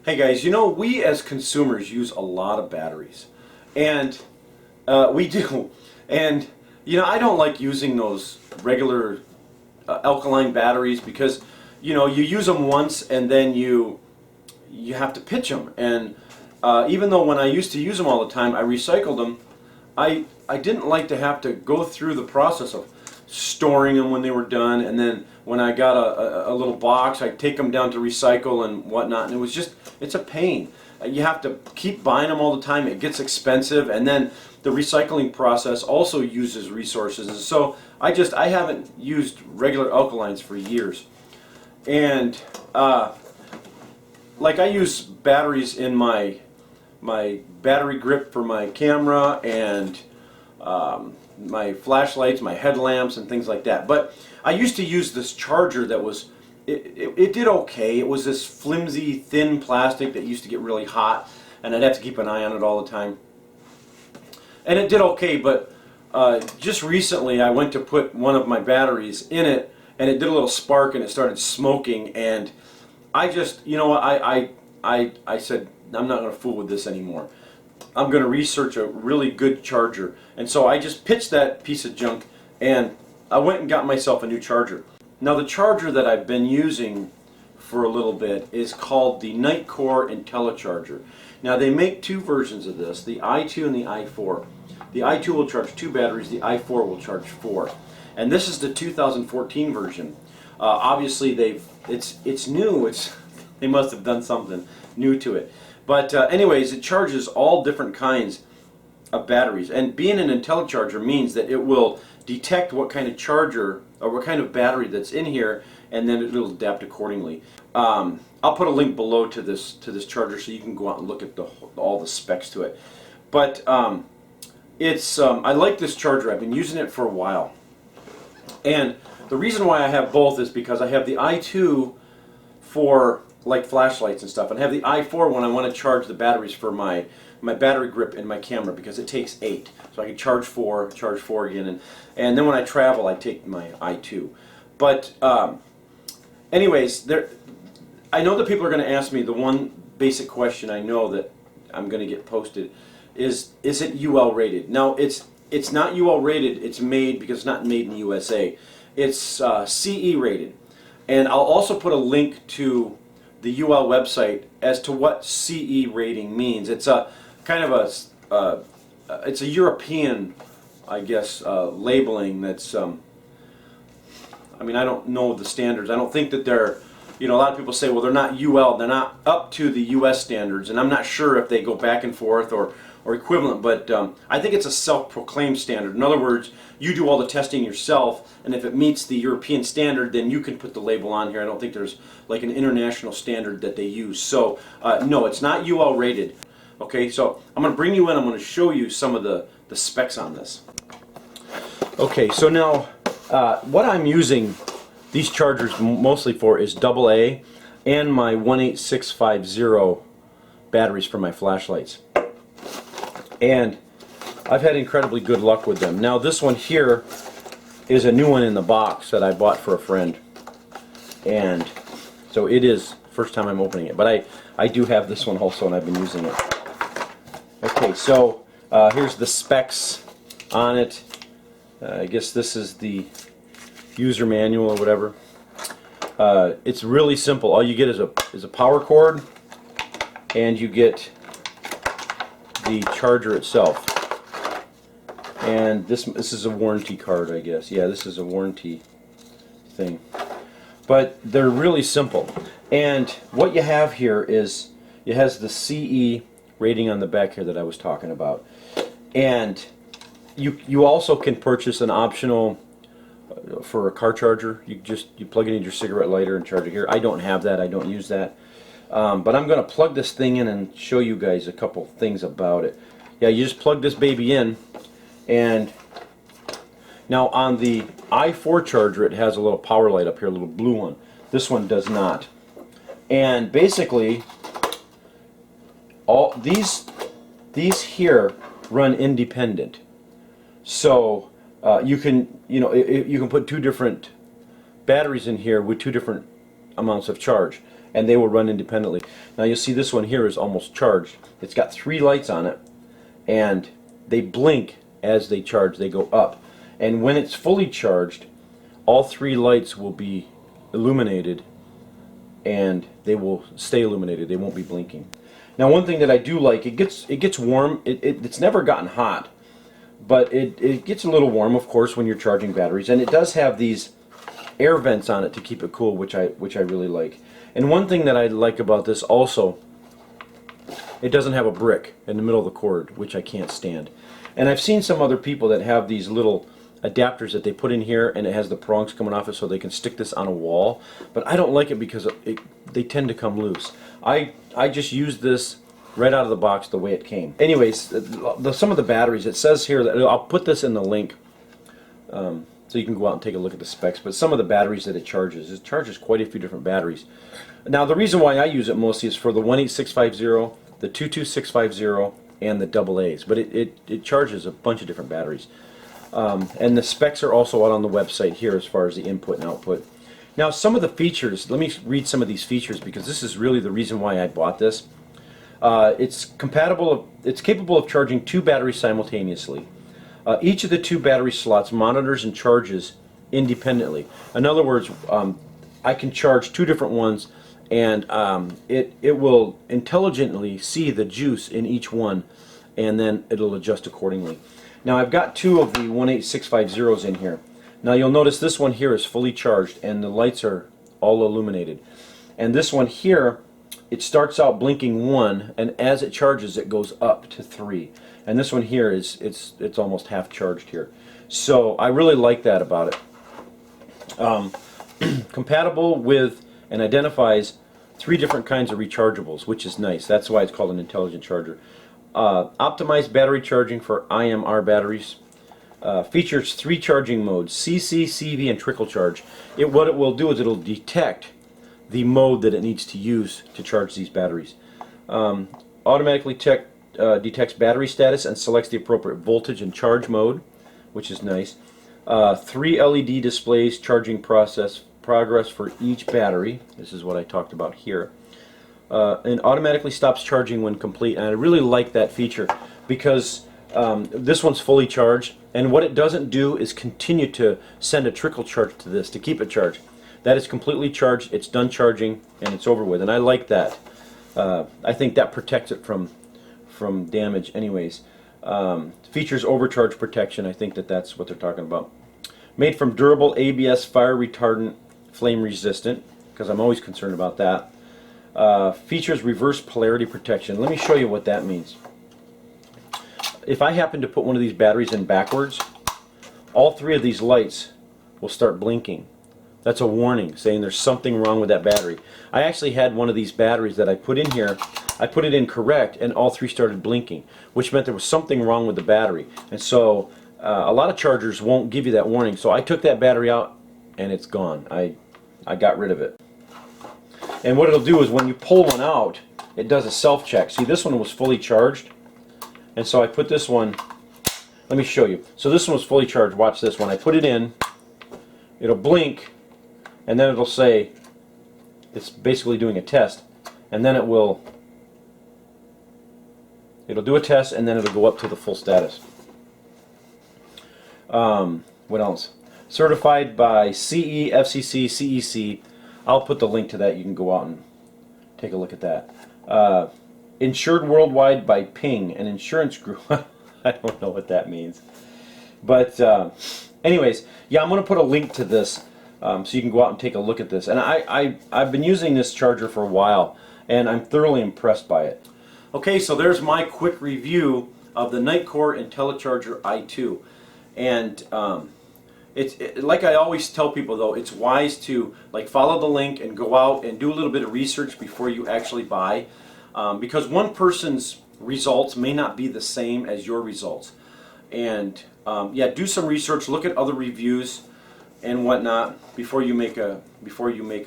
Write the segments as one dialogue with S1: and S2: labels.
S1: Hey guys, you know, we as consumers use a lot of batteries, and we do, and you know, I don't like using those regular alkaline batteries because you know you use them once and then you have to pitch them, and even though when I used to use them all the time, I recycled them. I didn't like to have to go through the process of storing them when they were done, and then when I got a little box, I'd take them down to recycle and whatnot, and it was just, it's a pain. You have to keep buying them all the time. It gets expensive, and then the recycling process also uses resources. And so I haven't used regular alkalines for years, and like I use batteries in my battery grip for my camera and my flashlights, my headlamps, and things like that. But I used to use this charger that was, it did okay. It was this flimsy, thin plastic that used to get really hot, and I'd have to keep an eye on it all the time. And it did okay, but just recently I went to put one of my batteries in it, and it did a little spark, and it started smoking, and I just, you know what, I said, I'm not going to fool with this anymore. I'm going to research a really good charger. And so I just pitched that piece of junk and I went and got myself a new charger. Now the charger that I've been using for a little bit is called the Nitecore Intellicharger. Now they make two versions of this, the i2 and the i4. The i2 will charge 2 batteries, the i4 will charge 4. And this is the 2014 version. Obviously it's new, they must have done something new to it. But anyways, it charges all different kinds of batteries. And being an Intellicharger means that it will detect what kind of charger or what kind of battery that's in here, and then it'll adapt accordingly. I'll put a link below to this charger so you can go out and look at all the specs to it. But I like this charger. I've been using it for a while. And the reason why I have both is because I have the i2 for like flashlights and stuff, and I have the i4 when I want to charge the batteries for my battery grip in my camera, because it takes 8, so I can charge 4 again, and then when I travel I take my i2. But anyways, I know that people are going to ask me the one basic question I know that I'm going to get posted is it UL rated? Now it's not UL rated. It's made, because it's not made in the USA. It's CE rated, and I'll also put a link to the UL website as to what CE rating means. It's a kind of it's a European, I guess, labeling that's, I mean, I don't know the standards. I don't think that they're, you know, a lot of people say, well, they're not UL, they're not up to the US standards, and I'm not sure if they go back and forth or equivalent, but I think it's a self-proclaimed standard. In other words, you do all the testing yourself, and if it meets the European standard, then you can put the label on here. I don't think there's like an international standard that they use. So no, it's not UL rated. Okay, so I'm going to bring you in. I'm going to show you some of the specs on this. Okay, so now what I'm using these chargers mostly for is AA and my 18650 batteries for my flashlights. And I've had incredibly good luck with them. Now this one here is a new one in the box that I bought for a friend, and so it is first time I'm opening it, but I do have this one also, and I've been using it. Okay, so here's the specs on it. I guess this is the user manual or whatever. It's really simple. All you get is a power cord, and you get the charger itself, and this is a warranty card, I guess. Yeah, this is a warranty thing, but they're really simple. And what you have here is it has the CE rating on the back here that I was talking about, and you also can purchase an optional for a car charger. You plug it into your cigarette lighter and charge it here. I don't have that. I don't use that. But I'm going to plug this thing in and show you guys a couple things about it. Yeah, you just plug this baby in, and now on the i4 charger it has a little power light up here, a little blue one. This one does not. And basically all these here run independent. So you can put 2 different batteries in here with 2 different amounts of charge. and they will run independently. Now you'll see this one here is almost charged. It's got 3 lights on it, and they blink as they charge. They go up, and when it's fully charged, all 3 lights will be illuminated, and they will stay illuminated. They won't be blinking. Now, one thing that I do like, it gets warm. It's never gotten hot, but it gets a little warm, of course, when you're charging batteries, and it does have these air vents on it to keep it cool, which I really like. And one thing that I like about this also, it doesn't have a brick in the middle of the cord, which I can't stand. And I've seen some other people that have these little adapters that they put in here, and it has the prongs coming off it so they can stick this on a wall, but I don't like it because they tend to come loose. I just use this right out of the box the way it came. Anyways, some of the batteries, it says here that I'll put this in the link so you can go out and take a look at the specs, but some of the batteries that it charges quite a few different batteries. Now the reason why I use it mostly is for the 18650, the 22650, and the AA's, but it charges a bunch of different batteries. And the specs are also out on the website here as far as the input and output. Now some of the features, let me read some of these features because this is really the reason why I bought this. It's capable of charging 2 batteries simultaneously. Each of the 2 battery slots monitors and charges independently. In other words, I can charge 2 different ones, and it will intelligently see the juice in each one, and then it'll adjust accordingly. Now I've got 2 of the 18650s in here. Now you'll notice this one here is fully charged and the lights are all illuminated. And this one here, it starts out blinking 1, and as it charges it goes up to 3. And this one here is it's almost half charged here. So I really like that about it. Compatible with and identifies 3 different kinds of rechargeables, which is nice. That's why it's called an intelligent charger. Optimized battery charging for IMR batteries. Features 3 charging modes: CC, CV, and Trickle Charge. What it will do is it'll detect the mode that it needs to use to charge these batteries. Automatically detects battery status and selects the appropriate voltage and charge mode, which is nice. 3 LED displays charging progress for each battery. This is what I talked about here. And automatically stops charging when complete. And I really like that feature because this one's fully charged, and what it doesn't do is continue to send a trickle charge to this to keep it charged. That is completely charged, it's done charging, and it's over with, and I like that. I think that protects it from damage anyways. Features overcharge protection. I think that's what they're talking about. Made from durable ABS, fire retardant, flame resistant, because I'm always concerned about that. Features reverse polarity protection. Let me show you what that means. If I happen to put one of these batteries in backwards, all 3 of these lights will start blinking. That's a warning saying there's something wrong with that battery. I actually had one of these batteries that I put in here. I put it in correct, and all 3 started blinking, which meant there was something wrong with the battery. And so a lot of chargers won't give you that warning. So I took that battery out, and it's gone. I got rid of it. And what it'll do is when you pull one out, it does a self-check. See, this one was fully charged, and so I put this one, let me show you. So this one was fully charged. Watch this. When I put it in, it'll blink, and then it'll say it's basically doing a test, and then it'll do a test, and then it'll go up to the full status. What else? Certified by CE, FCC, CEC. I'll put the link to that. You can go out and take a look at that. Insured worldwide by Ping, an insurance group. I don't know what that means. But anyways, yeah, I'm going to put a link to this so you can go out and take a look at this. And I've been using this charger for a while, and I'm thoroughly impressed by it. Okay, so there's my quick review of the Nitecore Intellicharger i2. And like I always tell people, though, it's wise to follow the link and go out and do a little bit of research before you actually buy, because one person's results may not be the same as your results. And yeah, do some research, look at other reviews and whatnot before you make a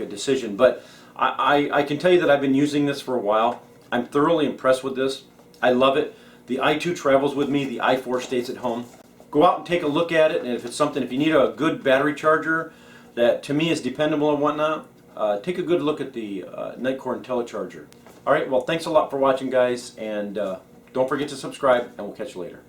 S1: decision. But I can tell you that I've been using this for a while. I'm thoroughly impressed with this. I love it. The i2 travels with me. The i4 stays at home. Go out and take a look at it, and if it's something, if you need a good battery charger that to me is dependable and whatnot, take a good look at the Nitecore Intellicharger. Alright, well thanks a lot for watching guys, and don't forget to subscribe, and we'll catch you later.